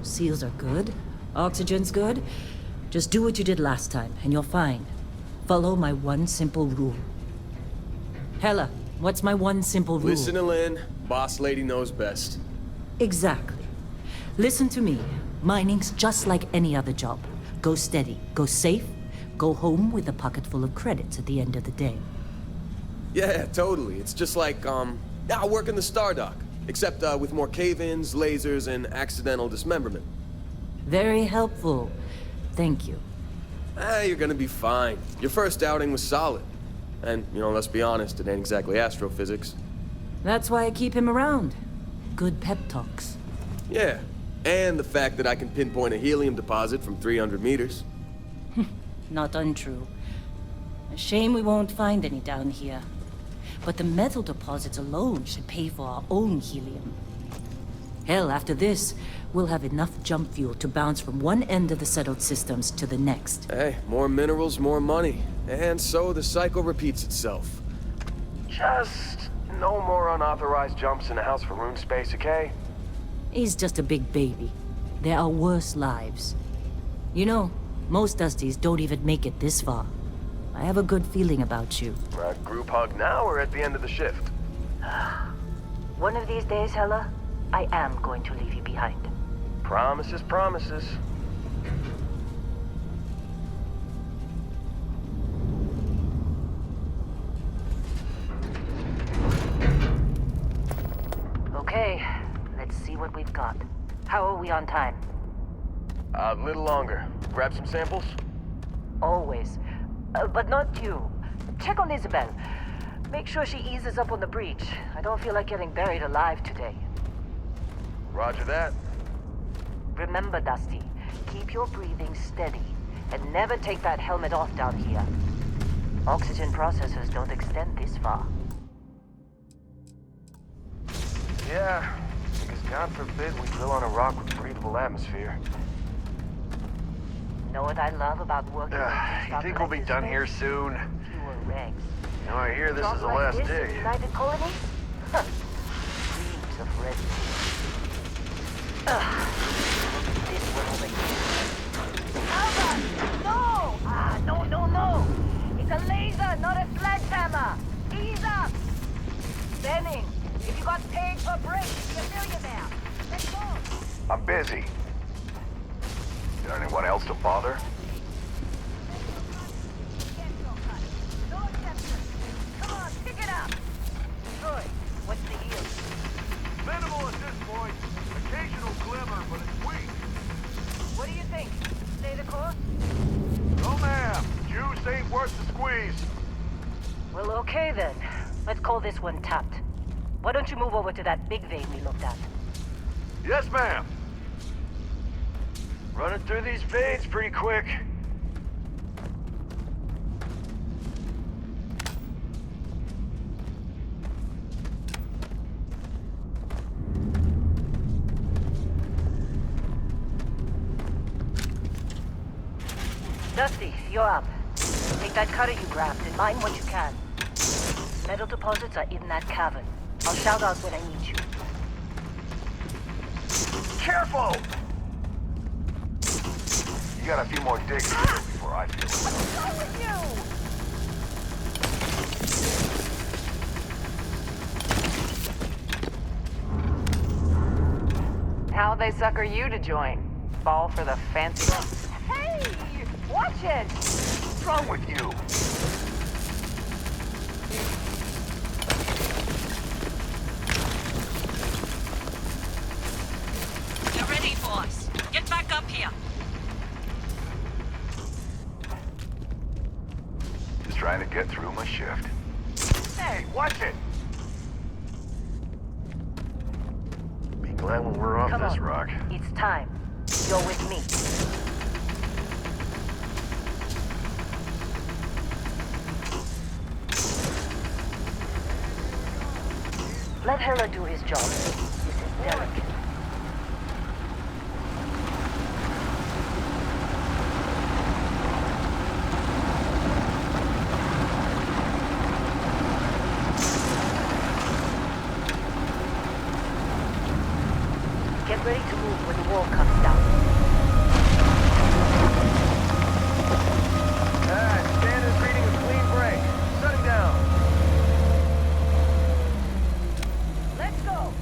Seals are good. Oxygen's good. Just do what you did last time, and you're fine. Follow my one simple rule. Hella, what's my one simple rule? Listen to Lynn. Boss lady knows best. Exactly. Listen to me. Mining's just like any other job. Go steady, go safe, go home with a pocket full of credits at the end of the day. Yeah, totally. It's just like, I work in the Stardock. Except, with more cave-ins, lasers, and accidental dismemberment. Very helpful. Thank you. You're gonna be fine. Your first outing was solid. And, let's be honest, it ain't exactly astrophysics. That's why I keep him around. Good pep talks. Yeah, and the fact that I can pinpoint a helium deposit from 300 meters. Not untrue. A shame we won't find any down here. But the metal deposits alone should pay for our own helium. Hell, after this, we'll have enough jump fuel to bounce from one end of the settled systems to the next. Hey, more minerals, more money. And so the cycle repeats itself. Just no more unauthorized jumps in the house for room space, okay? He's just a big baby. There are worse lives. You know, most Dusties don't even make it this far. I have a good feeling about you. Group hug now or at the end of the shift? One of these days, Hella, I am going to leave you behind. Promises, promises. Okay, let's see what we've got. How are we on time? A little longer. Grab some samples? Always. But not you. Check on Isabel. Make sure she eases up on the breach. I don't feel like getting buried alive today. Roger that. Remember, Dusty, keep your breathing steady and never take that helmet off down here. Oxygen processors don't extend this far. Yeah, because God forbid we drill on a rock with breathable atmosphere. Know what I love about working with You think we'll be done here soon? Fewer rags. I hear this is the last dig. United Colony? Dreams of red. This one over here. Albert! No! No! It's a laser, not a sledgehammer! Ease up! Benning, if you got paid for breaks, you're a millionaire. Let's go! I'm busy. Is there anyone else to bother? No exception. Come on, pick it up! Troy, what's the yield? Minimal at this point. Occasional glimmer, but it's weak. What do you think? Stay the course? No, ma'am. Juice ain't worth the squeeze. Well, okay then. Let's call this one tapped. Why don't you move over to that big vein we looked at? Yes, ma'am. Running through these veins pretty quick. Dusty, you're up. Take that cutter you grabbed and mine what you can. Metal deposits are in that cavern. I'll shout out when I need you. Careful! You got a few more digs to do before I feel it. What's wrong with you? How'd they sucker you to join? Fall for the fancy... Hey! Watch it! What's wrong with you? You're ready, boss. Get back up here. Just trying to get through my shift. Hey, watch it! Be glad when we're off Come this on. rock. It's time. You're with me. Let Hela do his job. This is delicate. Get ready to move when the wall comes down. Standard reading a clean break. Shutting down. Let's go!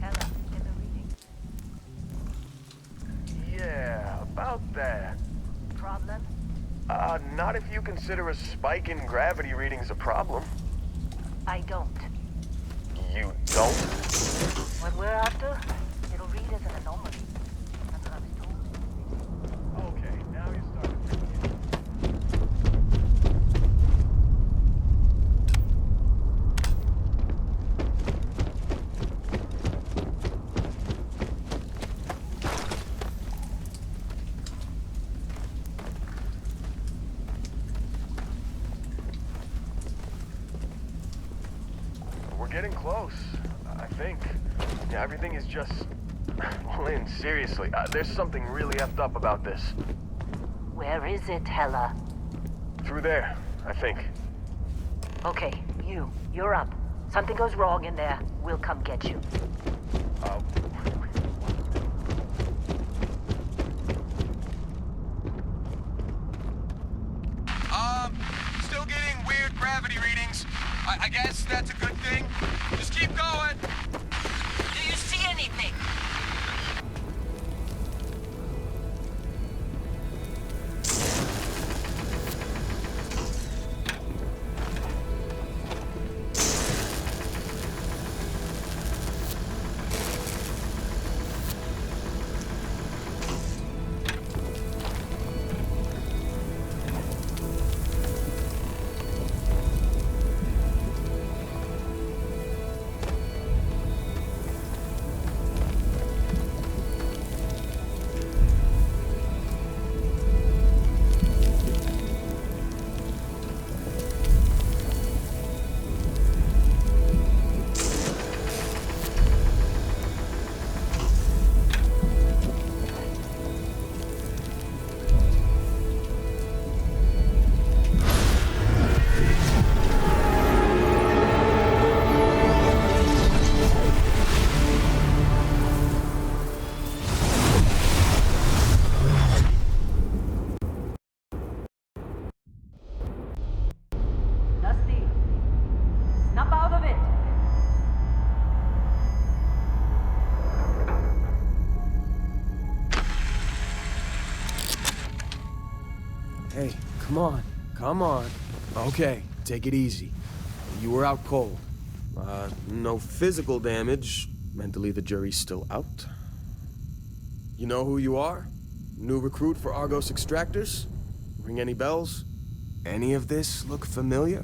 Ella, get the reading. Yeah, about that. Problem? Not if you consider a spike in gravity readings a problem. I don't. You don't? What we're after, it'll read as an anomaly. That's what I was told. Okay, now you started freaking out. We're getting close, I think. Yeah, everything is just... Lynn, seriously, there's something really effed up about this. Where is it, Hella? Through there, I think. Okay, you're up. Something goes wrong in there, we'll come get you. Uh, Still getting weird gravity readings. I guess that's a good thing. Just keep going. Do you see anything? Dusty, snap out of it! Hey, come on. Come on. Okay, take it easy. You were out cold. No physical damage. Mentally, the jury's still out. You know who you are? New recruit for Argos Extractors? Ring any bells? Any of this look familiar?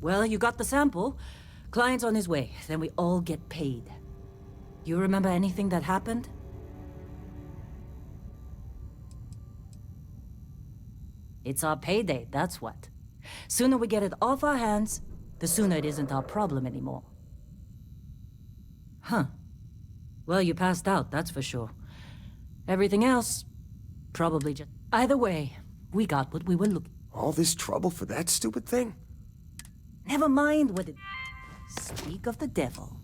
Well, you got the sample. Client's on his way, then we all get paid. You remember anything that happened? It's our payday, that's what. Sooner we get it off our hands, the sooner it isn't our problem anymore. Huh. Well, you passed out, that's for sure. Everything else, probably just... Either way, we got what we were looking... All this trouble for that stupid thing? Never mind what it... Speak of the devil.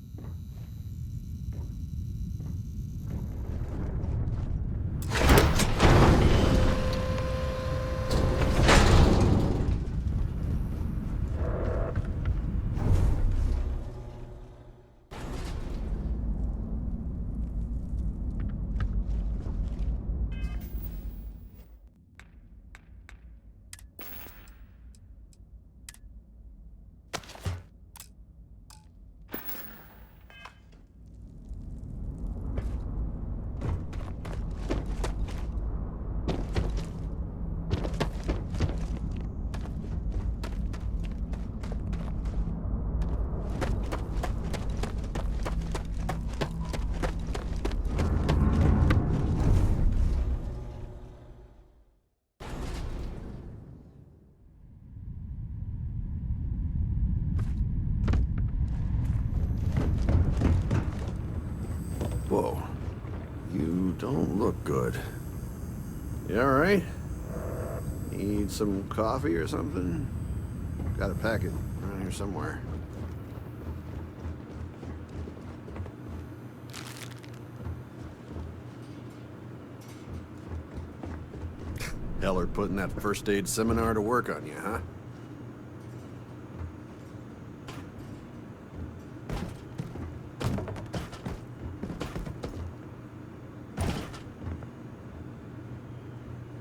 Whoa. You don't look good. You alright? Need some coffee or something? Got a packet around here somewhere. Heller putting that first aid seminar to work on you, huh?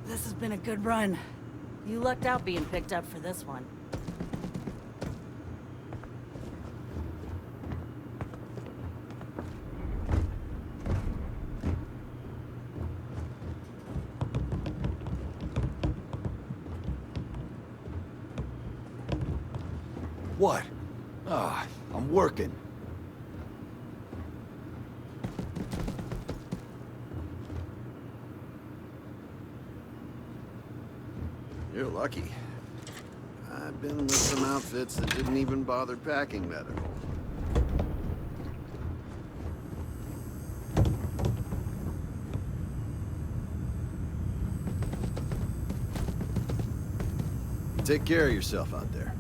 This has been a good run. You lucked out being picked up for this one. What? Ah, I'm working. You're lucky. I've been with some outfits that didn't even bother packing medical. Take care of yourself out there.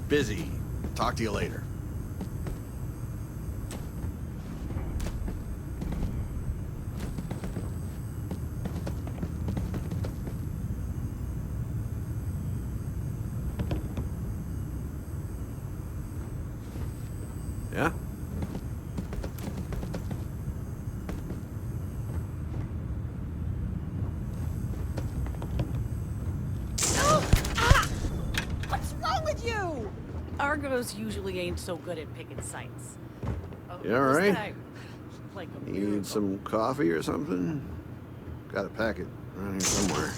Busy. Talk to you later. Yeah? What's wrong with you? Argos usually ain't so good at picking sites. Oh, You all this right? guy, like a Need miracle. some coffee or something? Got a packet around here somewhere.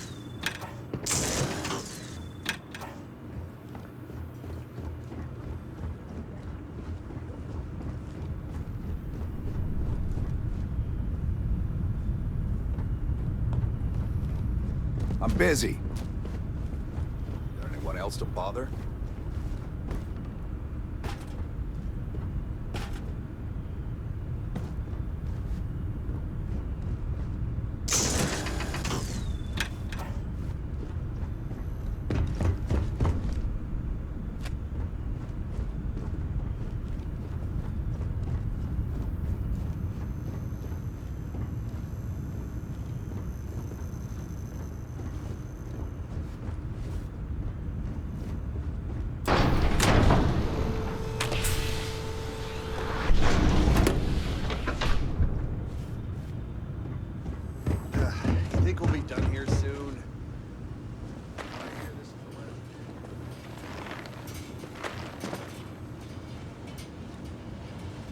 I'm busy. Got anyone else to bother?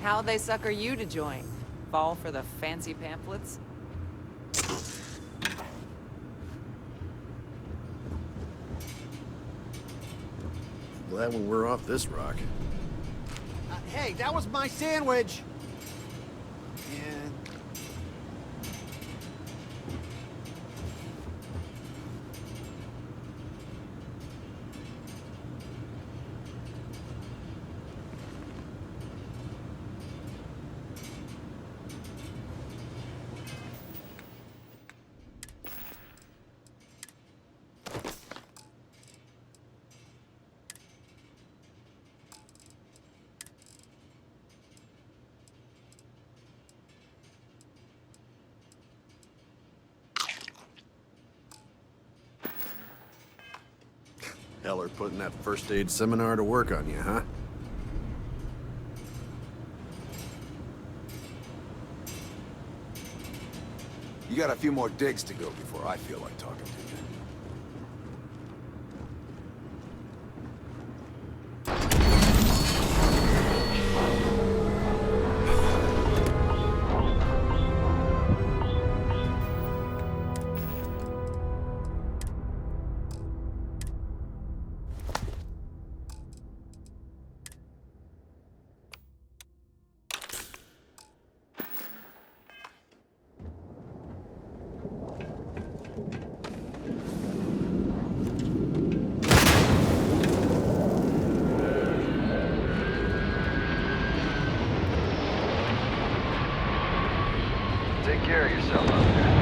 How'd they sucker you to join? Fall for the fancy pamphlets? Glad when we're off this rock. Hey, that was my sandwich! And Heller putting that first aid seminar to work on you, huh? you got a few more digs to go before I feel like talking to you. Take care of yourself out there.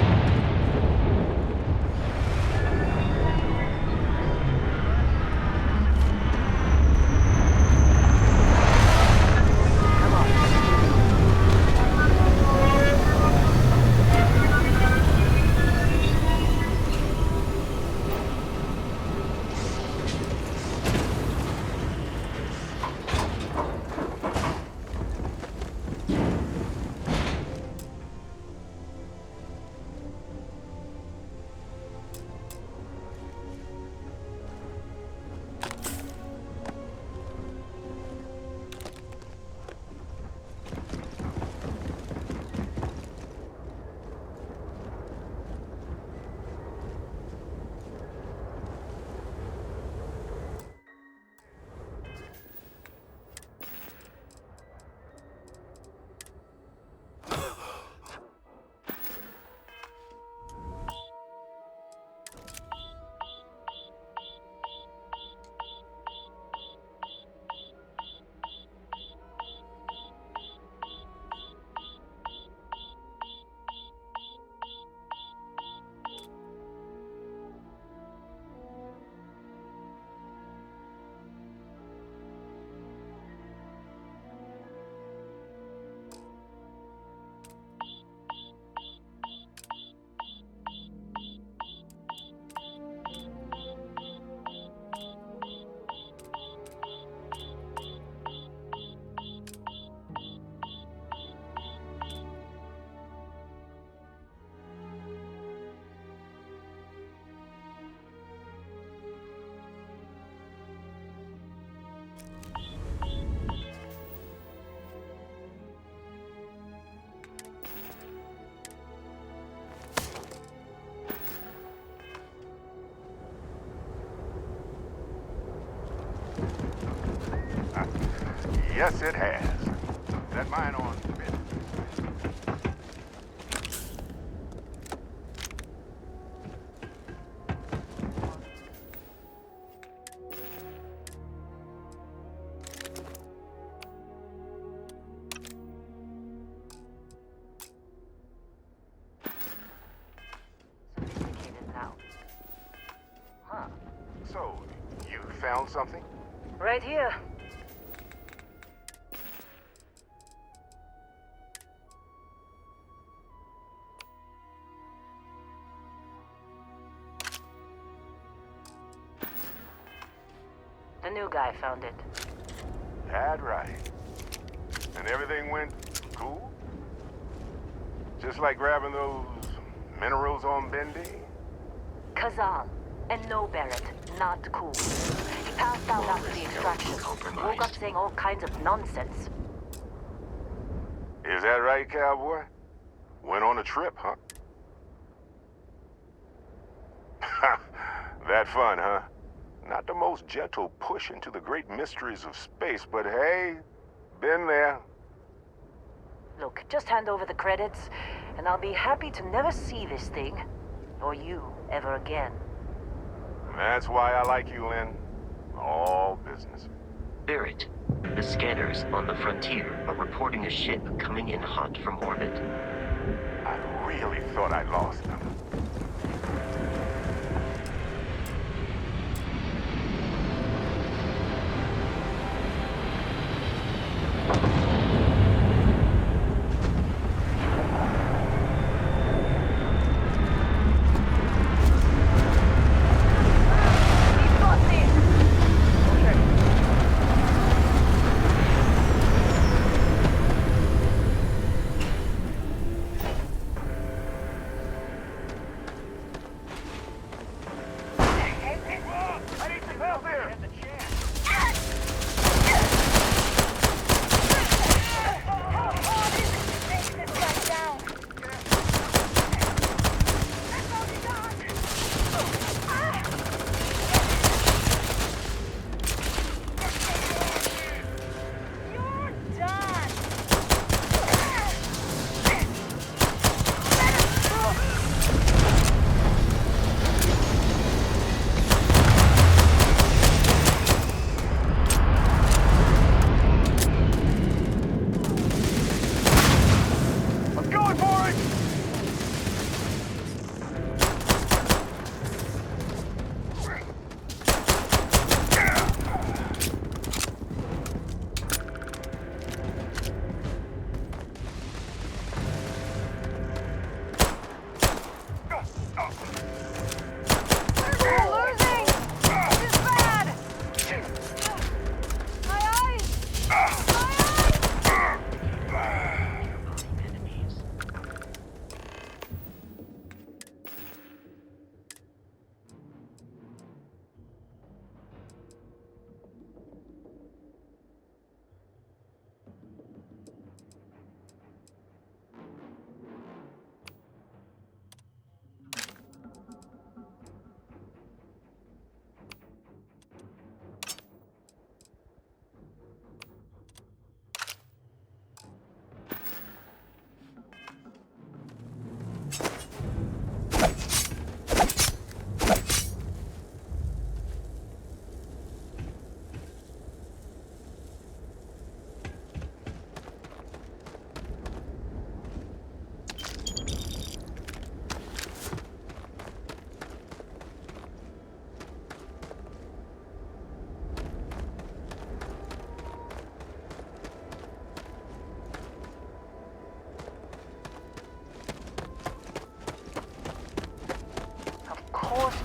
Yes, it has. That mine on. Sophisticated now. Huh. So, you found something? Right here. The new guy found it. That's right. And everything went cool? Just like grabbing those minerals on Bendy? Kazal. And no Barrett. Not cool. He passed out after the extraction. Woke up saying all kinds of nonsense. Is that right, cowboy? Went on a trip, huh? That fun, huh? Not the most gentle push into the great mysteries of space, but hey, been there. Look, just hand over the credits, and I'll be happy to never see this thing, or you, ever again. That's why I like you, Lynn. All business. Barrett, the scanners on the frontier are reporting a ship coming in hot from orbit. I really thought I lost them.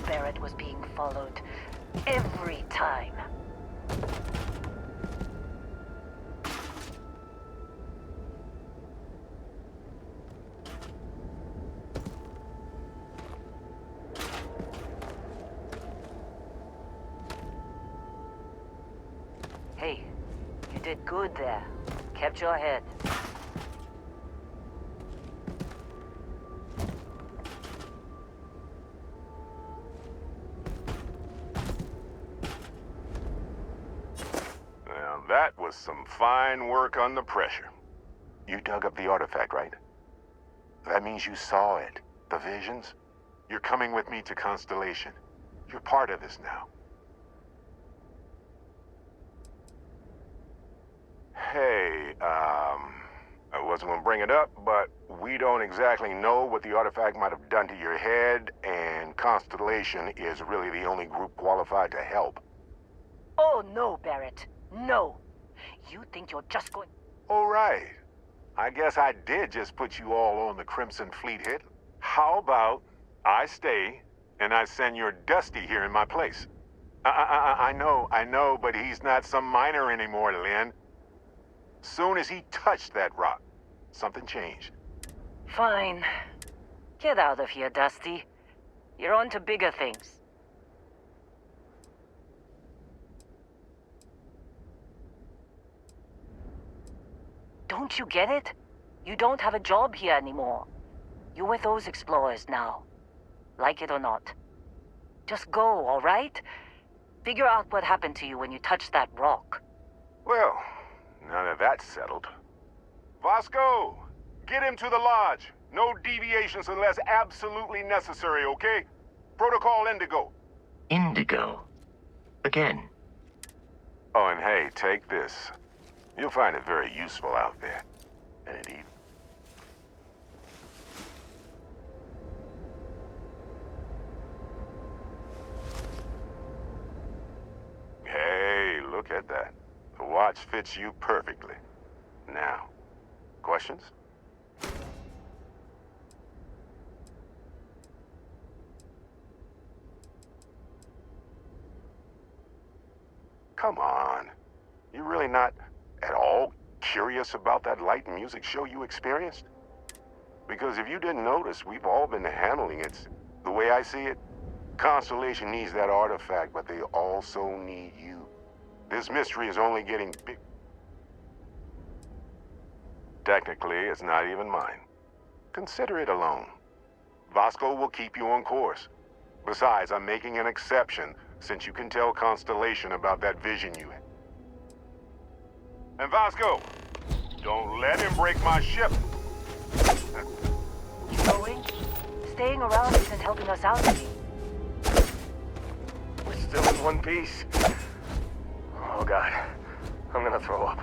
Barrett was being followed every time. Hey, you did good there. Kept your head. That was some fine work under pressure. You dug up the artifact, right? That means you saw it. The visions? You're coming with me to Constellation. You're part of this now. Hey, I wasn't gonna bring it up, but we don't exactly know what the artifact might have done to your head, and Constellation is really the only group qualified to help. Oh, no, Barrett. No. You think you're just going... All right. I guess I did just put you all on the Crimson Fleet hit. How about I stay and I send your Dusty here in my place? I know, but he's not some miner anymore, Lynn. Soon as he touched that rock, something changed. Fine. Get out of here, Dusty. You're on to bigger things. Don't you get it? You don't have a job here anymore. You're with those explorers now. Like it or not. Just go, all right? Figure out what happened to you when you touched that rock. Well, now that that's settled. Vasco, get him to the lodge. No deviations unless absolutely necessary, okay? Protocol Indigo. Indigo. Again. Oh, and hey, take this. You'll find it very useful out there. And it even... Hey, look at that. The watch fits you perfectly. Now, questions? Come on. You really not at all curious about that light and music show you experienced? Because if you didn't notice, we've all been handling it. The way I see it, Constellation needs that artifact, but they also need you. This mystery is only getting big. Technically, it's not even mine. Consider it alone. Vasco will keep you on course. Besides, I'm making an exception since you can tell Constellation about that vision you had. And Vasco, don't let him break my ship. You going? Staying around isn't helping us out any. We're still in one piece. Oh god, I'm gonna throw up.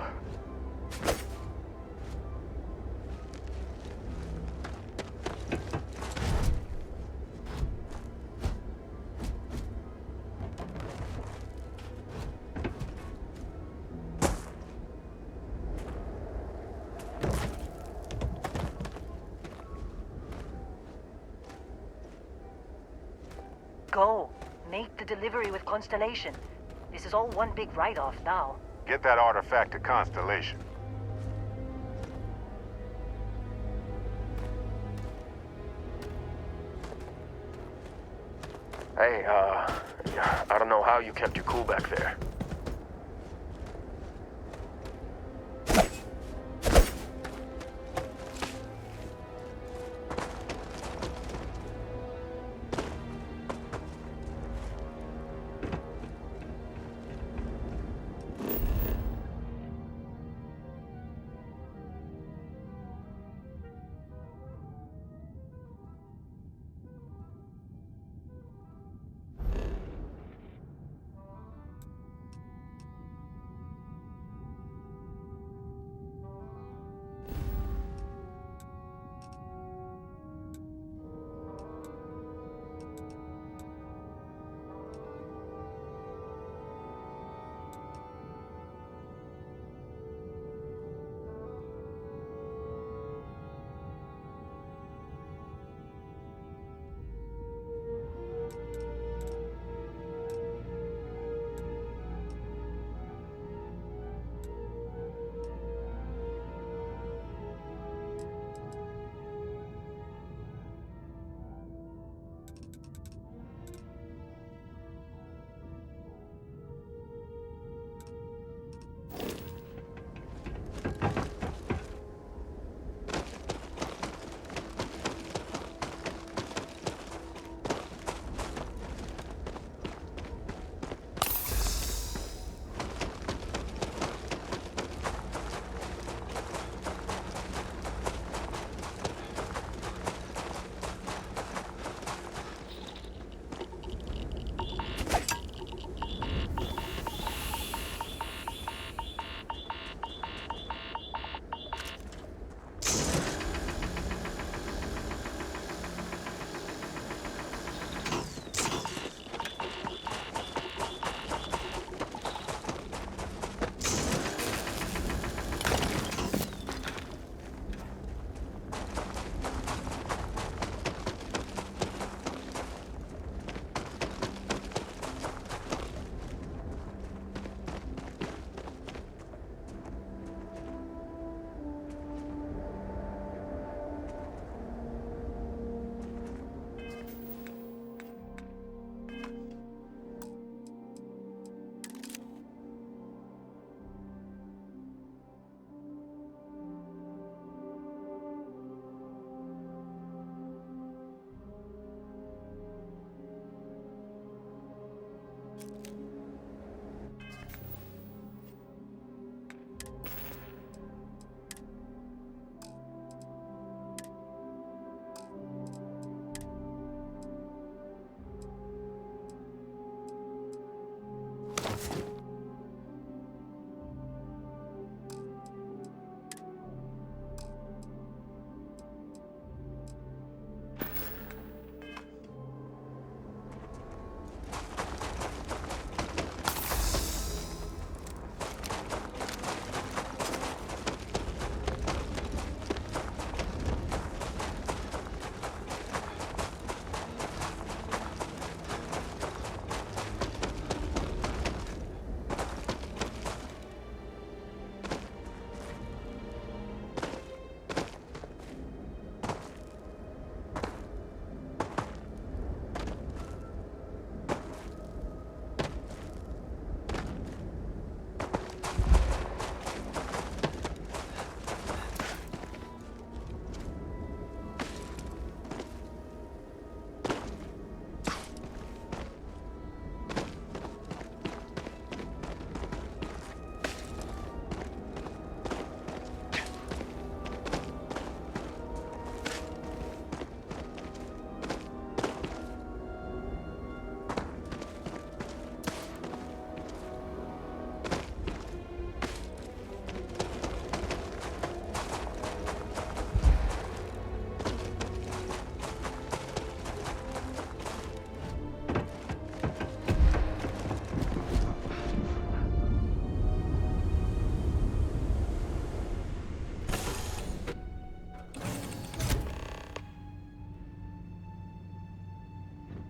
Go. Make the delivery with Constellation. This is all one big write-off now. Get that artifact to Constellation. Hey, I don't know how you kept your cool back there.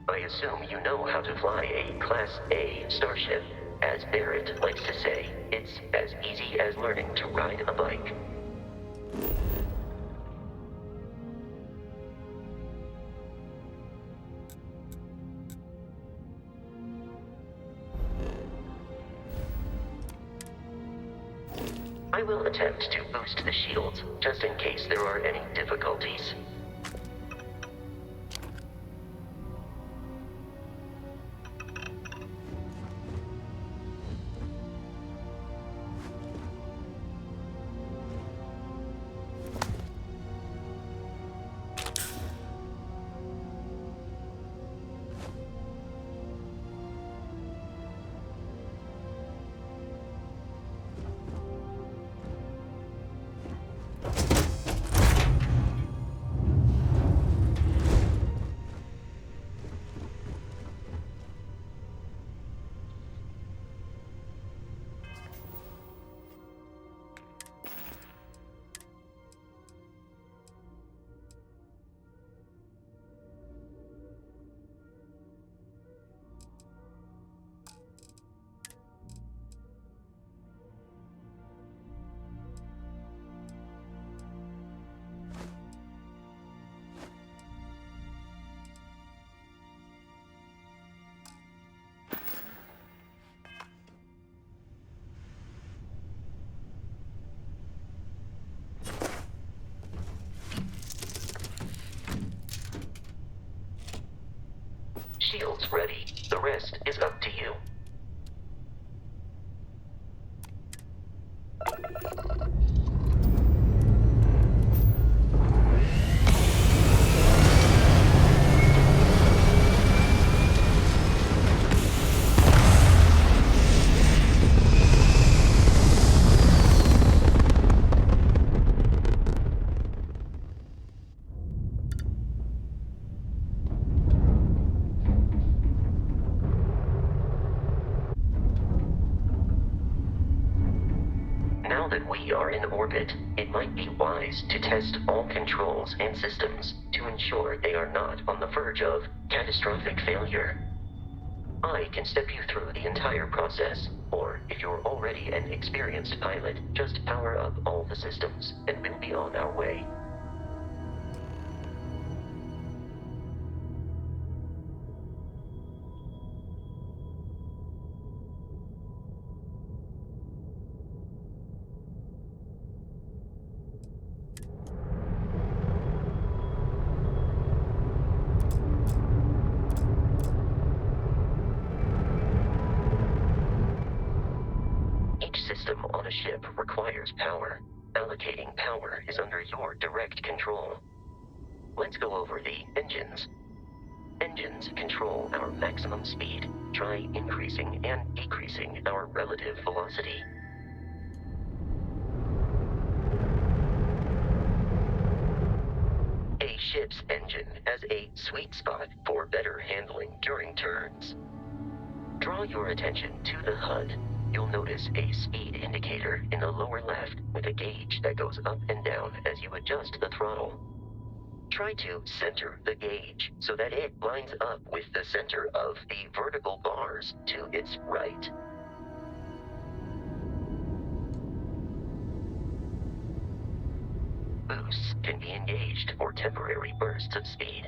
I assume you know how to fly a Class A starship. As Barrett likes to say, it's as easy as learning to ride a bike. I will attempt to boost the shields, just in case there are any difficulties. Shields ready. The rest is up to you. Now that we are in orbit, it might be wise to test all controls and systems to ensure they are not on the verge of catastrophic failure. I can step you through the entire process, or if you're already an experienced pilot, just power up all the systems, and we'll be on our way. on a ship requires power. Allocating power is under your direct control. Let's go over the engines. Engines control our maximum speed. Try increasing and decreasing our relative velocity. A ship's engine has a sweet spot for better handling during turns. Draw your attention to the HUD. You'll notice a speed indicator in the lower left with a gauge that goes up and down as you adjust the throttle. Try to center the gauge so that it lines up with the center of the vertical bars to its right. Boosts can be engaged for temporary bursts of speed.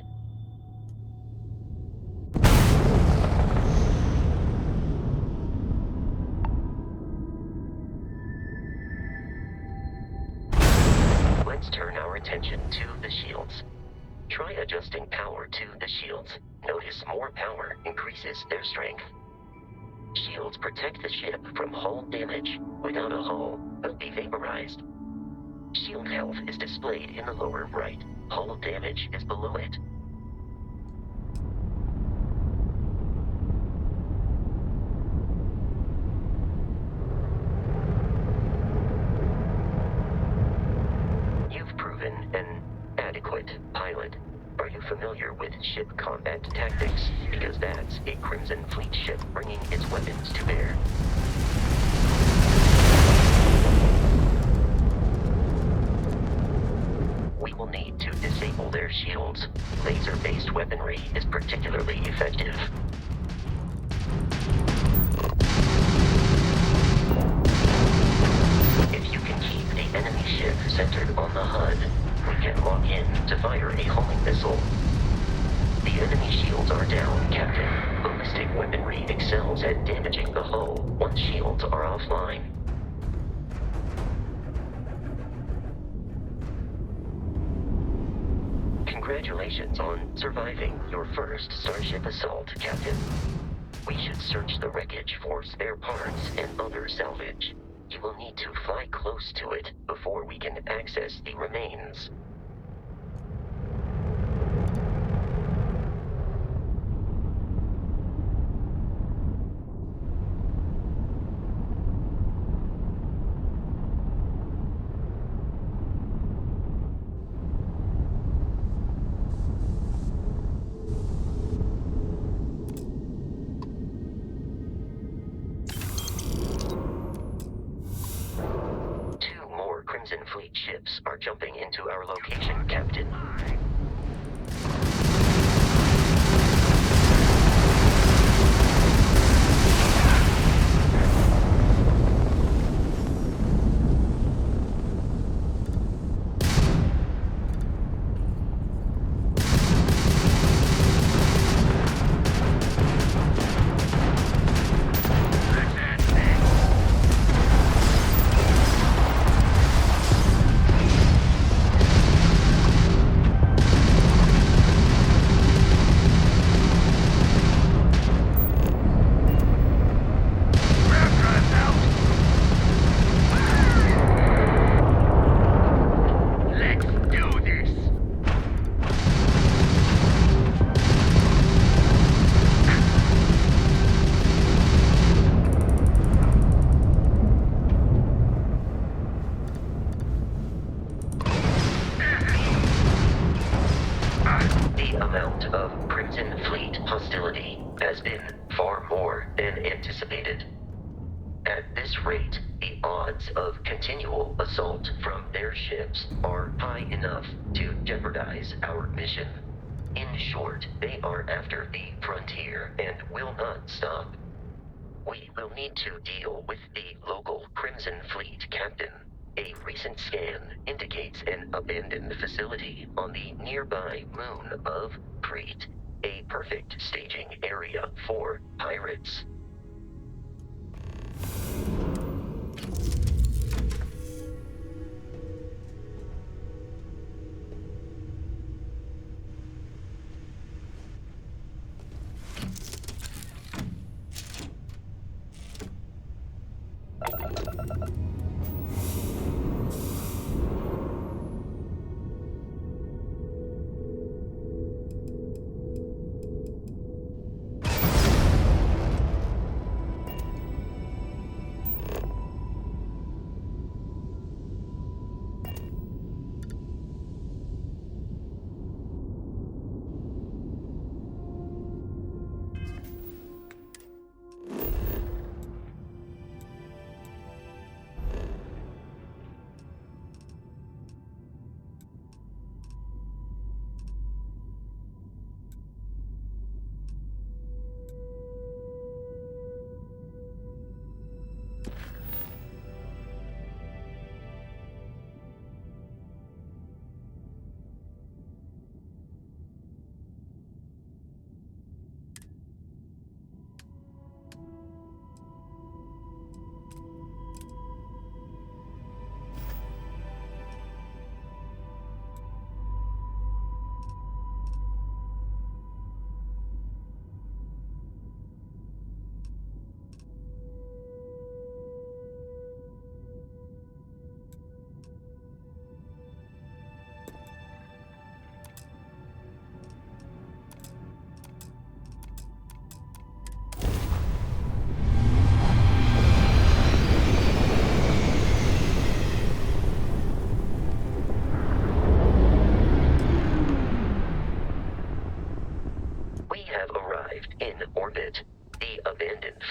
Let's turn our attention to the shields. Try adjusting power to the shields. Notice more power increases their strength. Shields protect the ship from hull damage. Without a hull, it'll be vaporized. Shield health is displayed in the lower right. Hull damage is below it. You've proven an adequate pilot. Are you familiar with ship combat tactics? Because that's a Crimson Fleet ship bringing its weapons to bear. We will need to disable their shields. Laser-based weaponry is particularly effective. If you can keep the enemy ship centered on the HUD, we can lock in to fire a homing missile. The enemy shields are down, Captain. Ballistic weaponry excels at damaging the hull once shields are offline. Congratulations on surviving your first Starship assault, Captain. We should search the wreckage for spare parts and other salvage. You will need to fly close to it before we can access the remains. Crimson Fleet ships are jumping into our location, Captain. Has been far more than anticipated. At this rate, the odds of continual assault from their ships are high enough to jeopardize our mission. In short, they are after the frontier and will not stop. We will need to deal with the local Crimson Fleet captain. A recent scan indicates an abandoned facility on the nearby moon of Crete, a perfect staging area for pirates.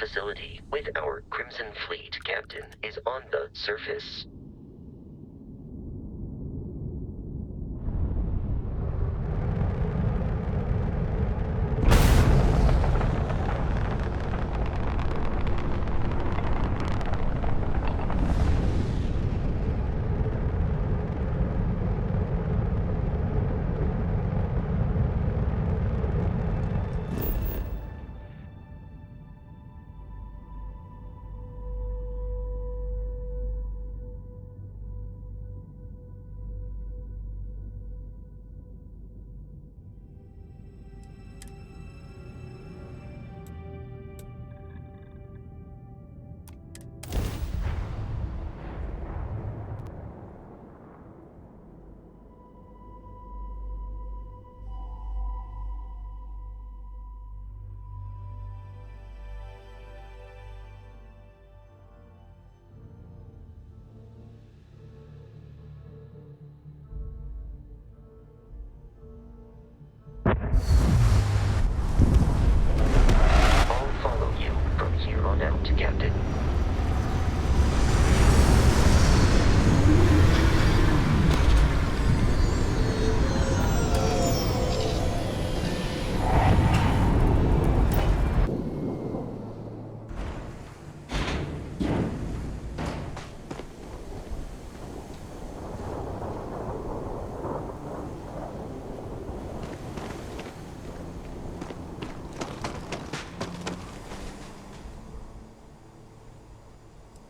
facility with our Crimson Fleet captain is on the surface. Captain.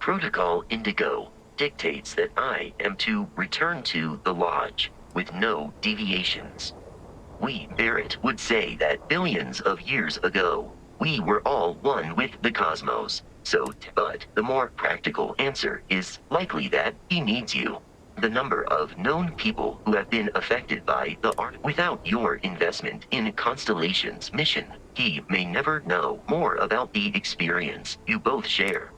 Protocol Indigo dictates that I am to return to the Lodge with no deviations. We, Barrett, would say that billions of years ago, we were all one with the cosmos. But the more practical answer is likely that he needs you. The number of known people who have been affected by the art without your investment in Constellation's mission, he may never know more about the experience you both share.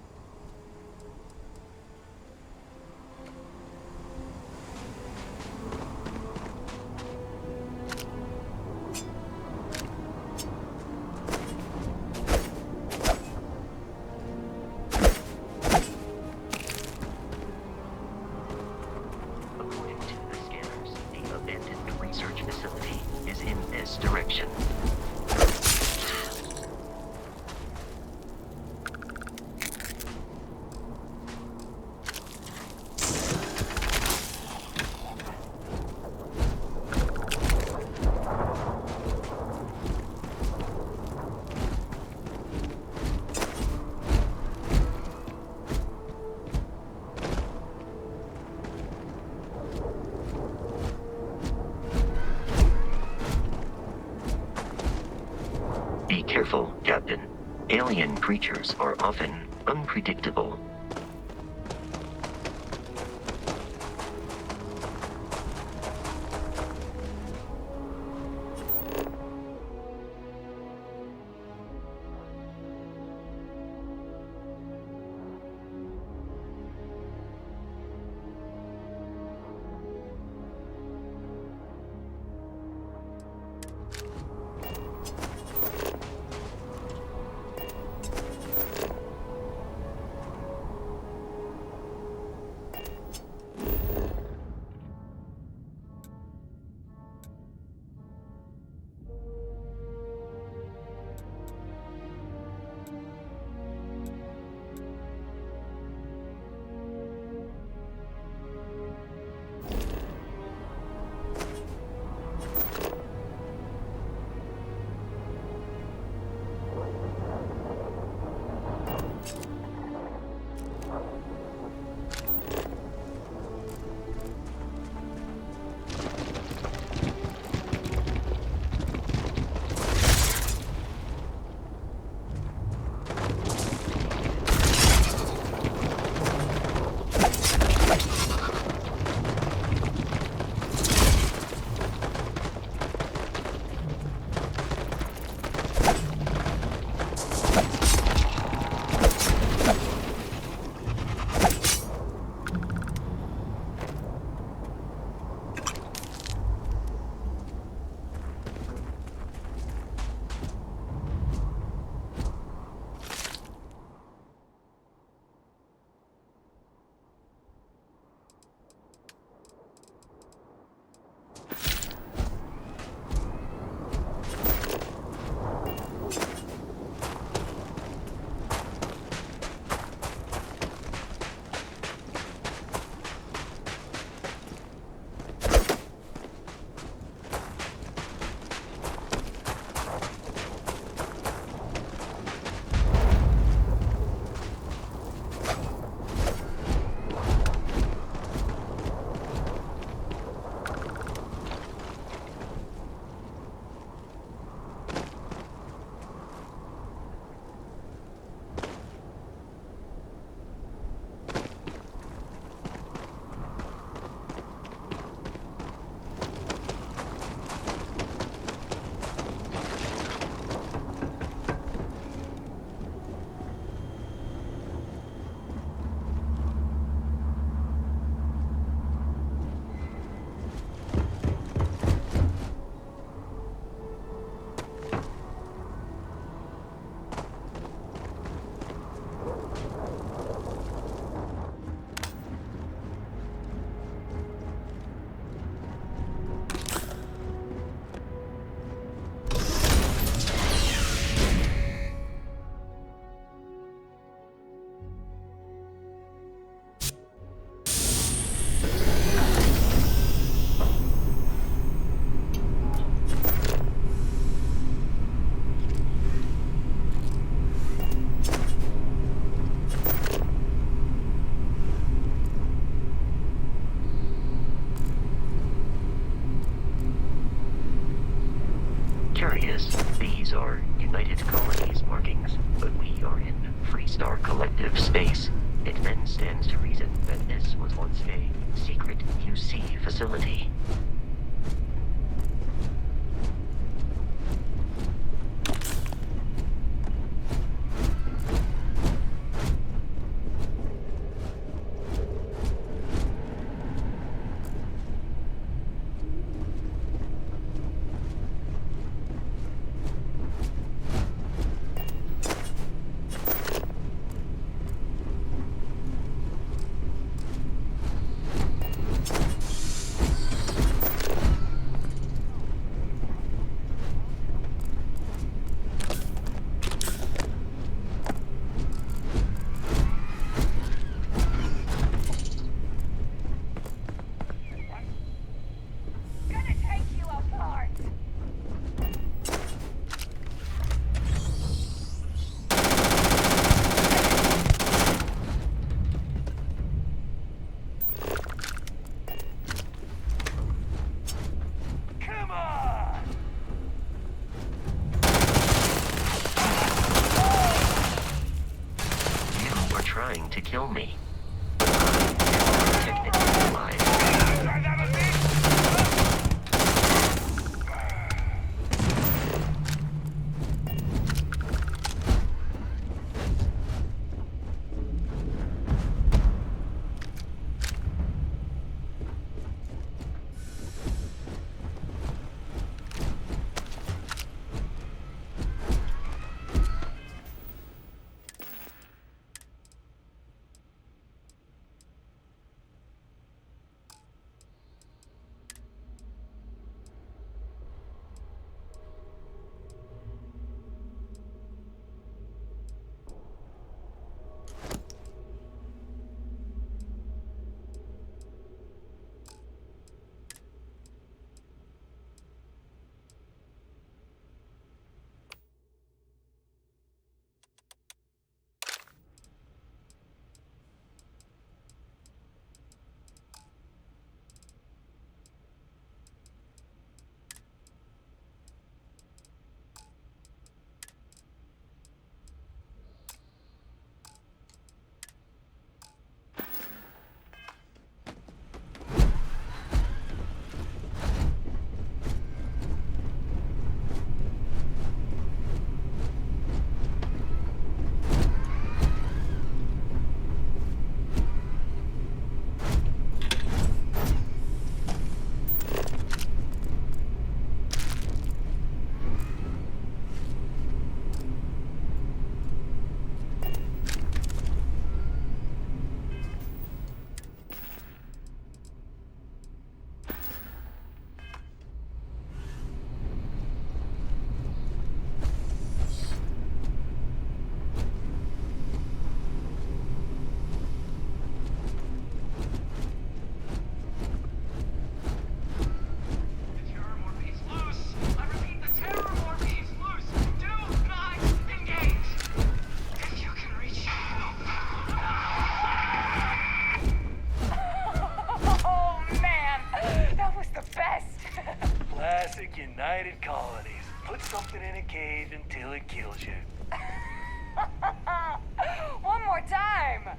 Be careful, Captain. Alien creatures are often unpredictable. collective space, it then stands to reason that this was once a secret UC facility. Trying to kill me. Technically alive. United Colonies. Put something in a cage until it kills you. One more time!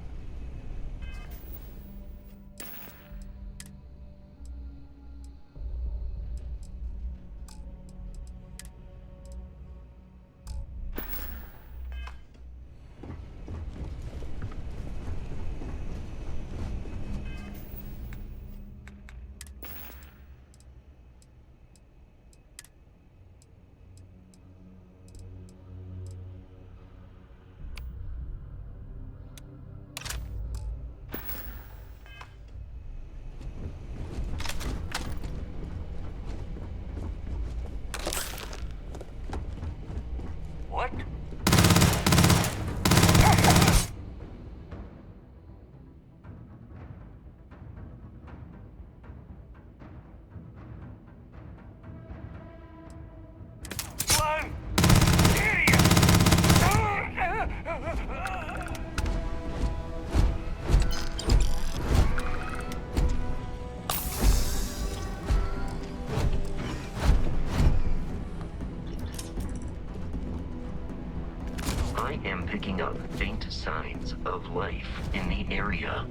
am picking up faint signs of life in the area.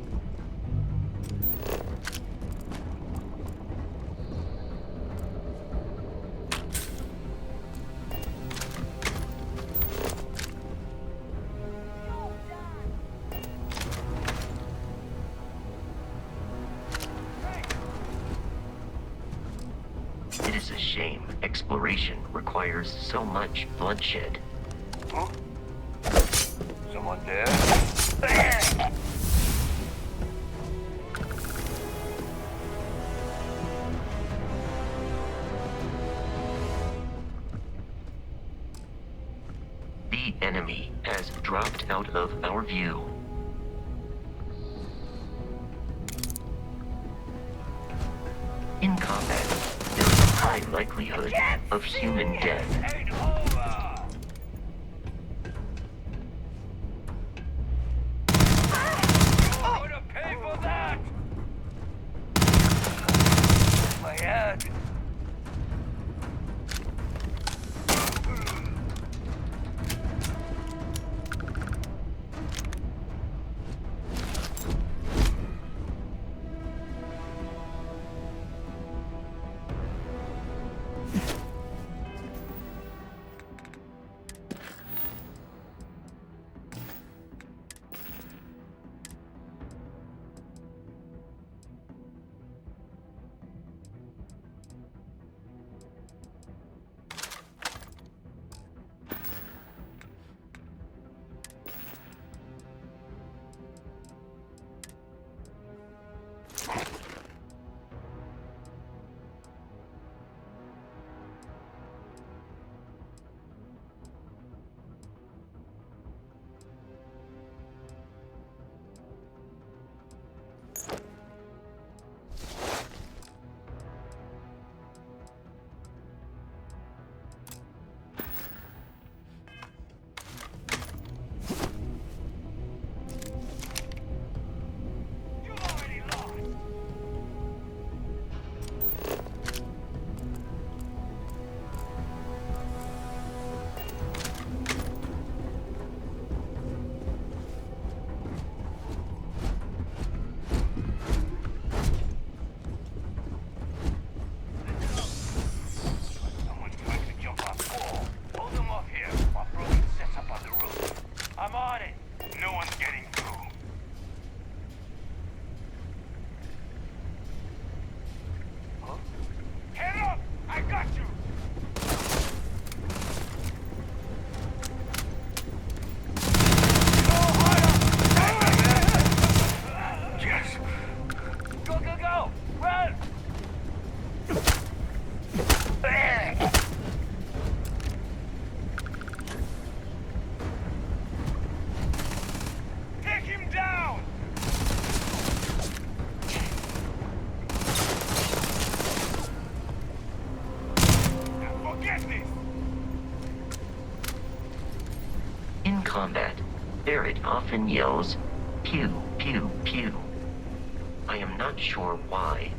It is a shame exploration requires so much bloodshed. Huh? Someone there? The enemy has dropped out of our view. In combat, there is a high likelihood of human death. Ain't over! You're gonna pay for that! My head! In combat, Barrett often yells, "Pew, pew, pew." I am not sure why.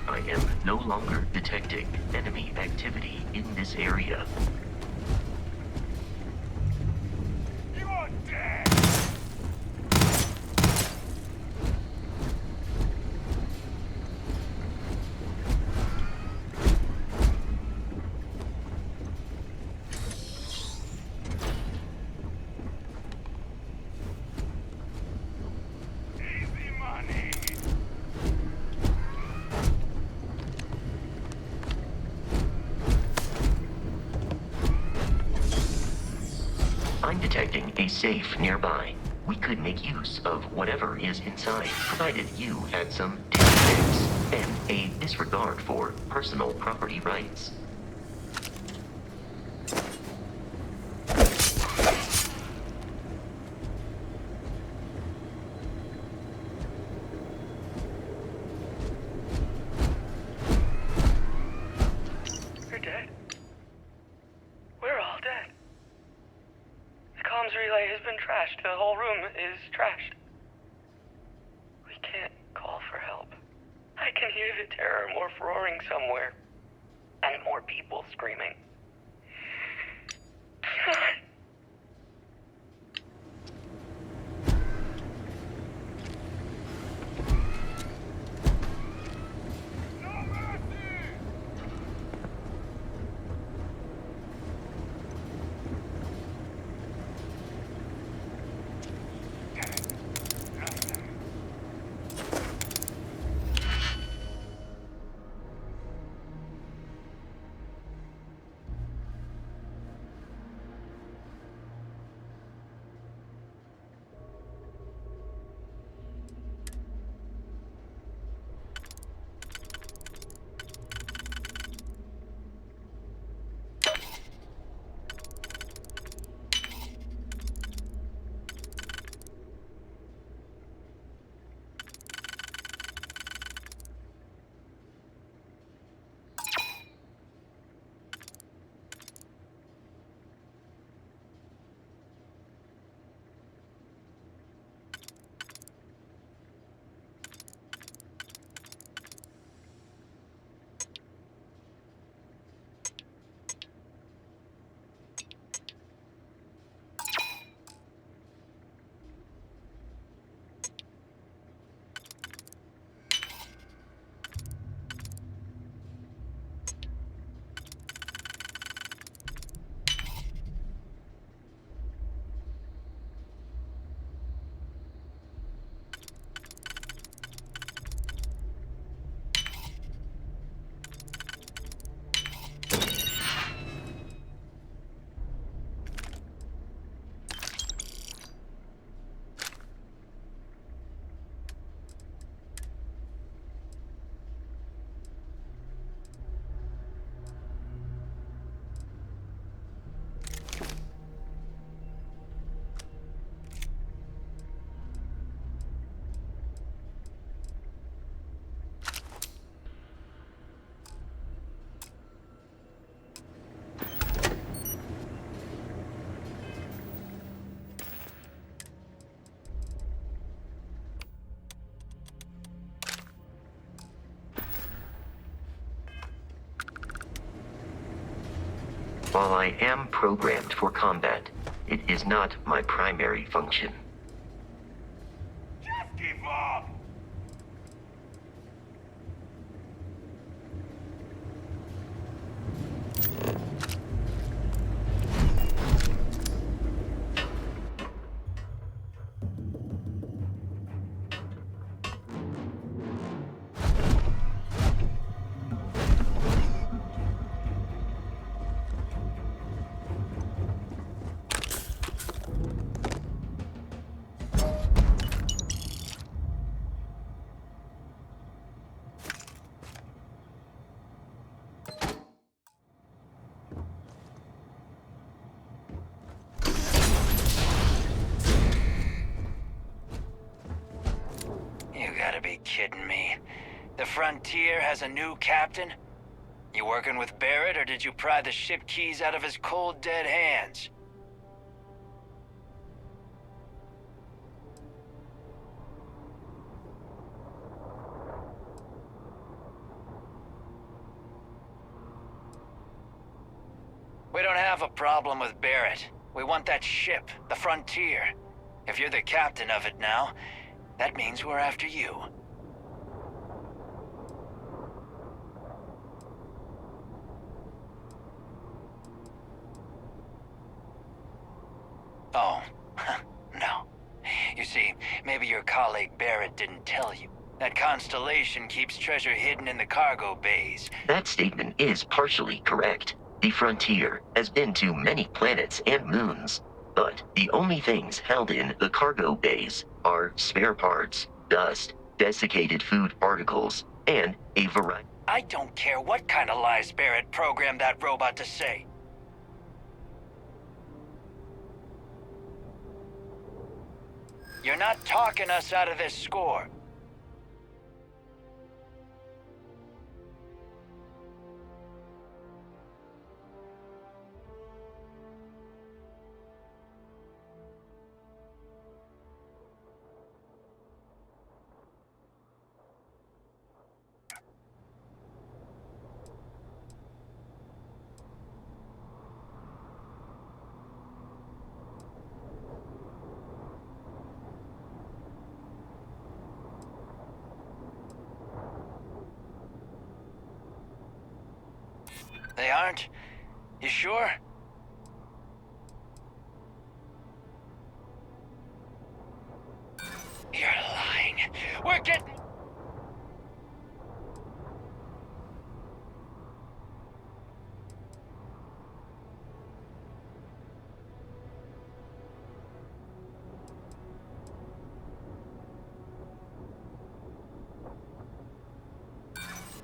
I am no longer detecting enemy activity in this area. You're dead! Easy money! I'm detecting a safe nearby. We could make use of whatever is inside, provided you had some tidbits and a disregard for personal property rights. of terror, more roaring somewhere. And more people screaming. While I am programmed for combat, it is not my primary function. Just keep up! You gotta be kidding me. The Frontier has a new captain? You working with Barrett, or did you pry the ship keys out of his cold, dead hands? We don't have a problem with Barrett. We want that ship, the Frontier. If you're the captain of it now, that means we're after you. Oh, no. You see, maybe your colleague Barrett didn't tell you. That constellation keeps treasure hidden in the cargo bays. That statement is partially correct. The Frontier has been to many planets and moons, but the only things held in the cargo bays are spare parts, dust, desiccated food particles, and a variety. I don't care what kind of lies Barrett programmed that robot to say. You're not talking us out of this score. They aren't? You sure? You're lying. We're getting...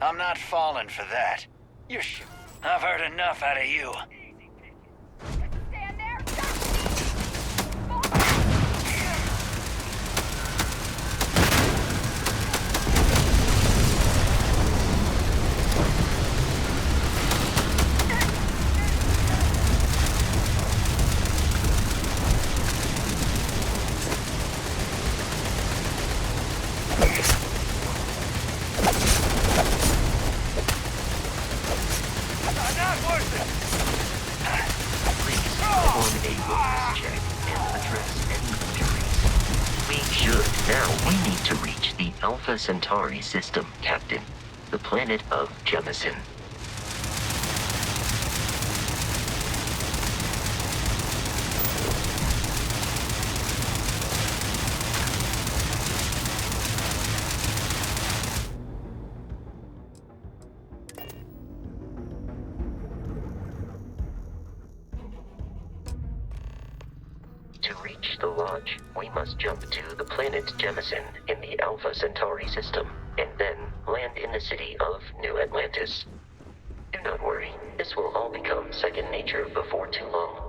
I'm not falling for that. You're I've heard enough out of you. Stand there! Alpha Centauri system, Captain. The planet of Jemison. To reach the lodge, we must jump to the planet Jemison in the Alpha Centauri system, and then land in the city of New Atlantis. Do not worry, this will all become second nature before too long.